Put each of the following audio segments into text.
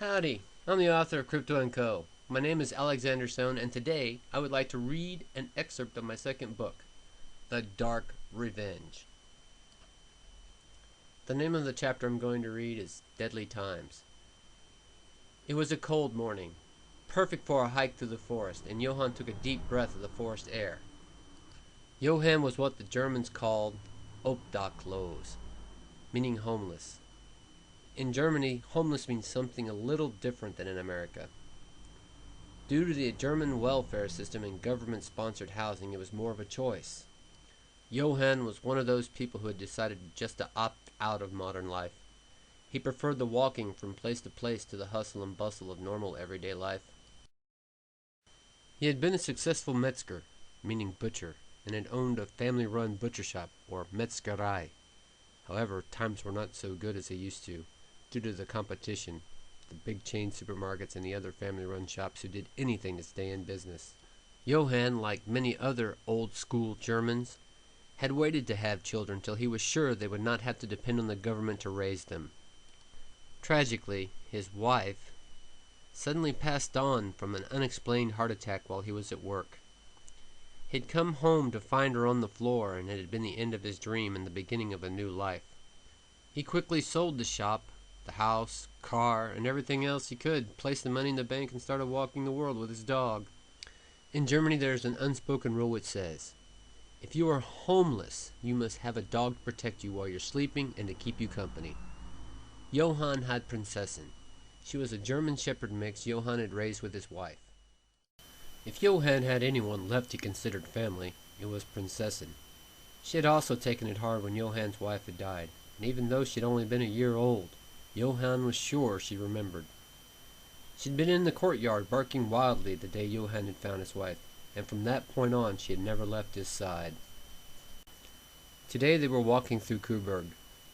Howdy, I'm the author of Crypto & Co. My name is Alexander Stone, and today I would like to read an excerpt of my second book, The Dark Revenge. The name of the chapter I'm going to read is Deadly Times. It was a cold morning, perfect for a hike through the forest, and Johann took a deep breath of the forest air. Johann was what the Germans called obdachlos, meaning homeless. In Germany, homeless means something a little different than in America. Due to the German welfare system and government-sponsored housing, it was more of a choice. Johann was one of those people who had decided just to opt out of modern life. He preferred the walking from place to place to the hustle and bustle of normal everyday life. He had been a successful Metzger, meaning butcher, and had owned a family-run butcher shop, or Metzgerei. However, times were not so good as they used to, due to the competition, the big chain supermarkets and the other family-run shops who did anything to stay in business. Johann, like many other old-school Germans, had waited to have children till he was sure they would not have to depend on the government to raise them. Tragically, his wife suddenly passed on from an unexplained heart attack while he was at work. He'd come home to find her on the floor, and it had been the end of his dream and the beginning of a new life. He quickly sold the shop, the house, car, and everything else he could, placed the money in the bank, and started walking the world with his dog. In Germany, there's an unspoken rule which says, if you are homeless, you must have a dog to protect you while you're sleeping and to keep you company. Johann had Prinzessin. She was a German Shepherd mix Johann had raised with his wife. If Johann had anyone left he considered family, it was Prinzessin. She had also taken it hard when Johann's wife had died, and even though she had only been a year old, Johann was sure she remembered. She'd been in the courtyard barking wildly the day Johann had found his wife, and from that point on she had never left his side. Today they were walking through Coburg,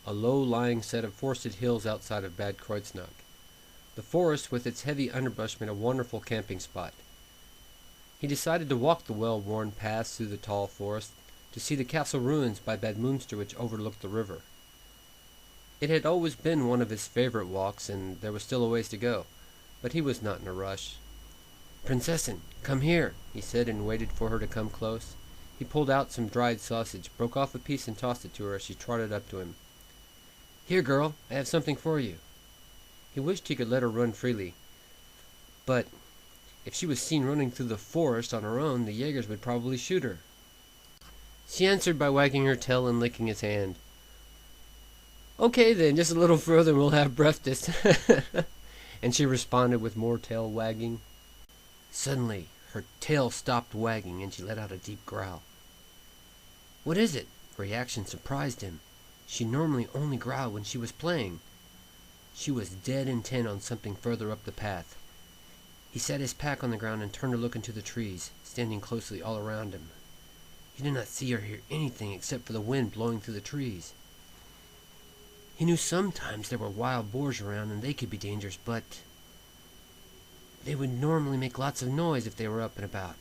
a low-lying set of forested hills outside of Bad Kreuznach. The forest with its heavy underbrush made a wonderful camping spot. He decided to walk the well-worn paths through the tall forest to see the castle ruins by Bad Münster which overlooked the river. It had always been one of his favorite walks, and there was still a ways to go, but he was not in a rush. "Prinzessin, come here," he said, and waited for her to come close. He pulled out some dried sausage, broke off a piece, and tossed it to her as she trotted up to him. "Here, girl, I have something for you." He wished he could let her run freely, but if she was seen running through the forest on her own, the Jaegers would probably shoot her. She answered by wagging her tail and licking his hand. "Okay then, just a little further and we'll have breakfast." And she responded with more tail wagging. Suddenly, her tail stopped wagging and she let out a deep growl. "What is it?" Her reaction surprised him. She normally only growled when she was playing. She was dead intent on something further up the path. He set his pack on the ground and turned to look into the trees, standing closely all around him. He did not see or hear anything except for the wind blowing through the trees. He knew sometimes there were wild boars around and they could be dangerous, but they would normally make lots of noise if they were up and about.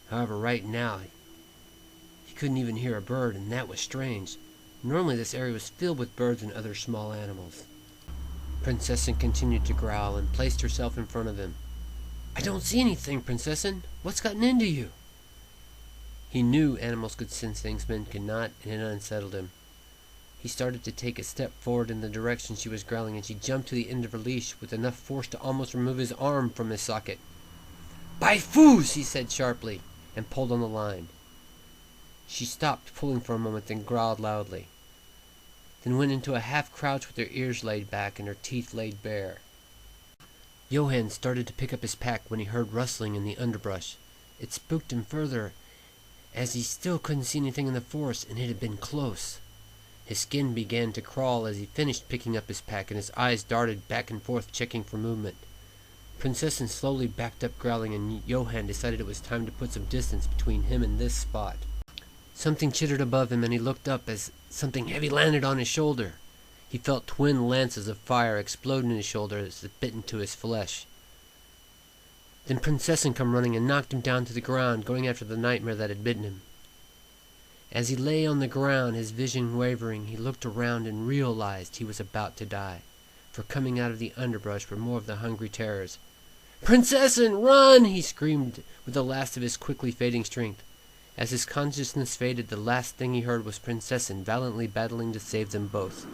However, right now, he couldn't even hear a bird, and that was strange. Normally this area was filled with birds and other small animals. Prinzessin continued to growl and placed herself in front of him. "I don't see anything, Prinzessin. What's gotten into you?" He knew animals could sense things men could not, and it unsettled him. He started to take a step forward in the direction she was growling, and she jumped to the end of her leash with enough force to almost remove his arm from his socket. "By foos!" he said sharply, and pulled on the line. She stopped pulling for a moment, then growled loudly, then went into a half-crouch with her ears laid back and her teeth laid bare. Johann started to pick up his pack when he heard rustling in the underbrush. It spooked him further, as he still couldn't see anything in the forest, and it had been close. His skin began to crawl as he finished picking up his pack, and his eyes darted back and forth, checking for movement. Prinzessin slowly backed up growling, and Johann decided it was time to put some distance between him and this spot. Something chittered above him, and he looked up as something heavy landed on his shoulder. He felt twin lances of fire explode in his shoulder as it bit into his flesh. Then Prinzessin come running and knocked him down to the ground, going after the nightmare that had bitten him. As he lay on the ground, his vision wavering, he looked around and realized he was about to die. for coming out of the underbrush were more of the hungry terrors. "Prinzessin, run!" he screamed with the last of his quickly fading strength. As his consciousness faded, the last thing he heard was Prinzessin valiantly battling to save them both.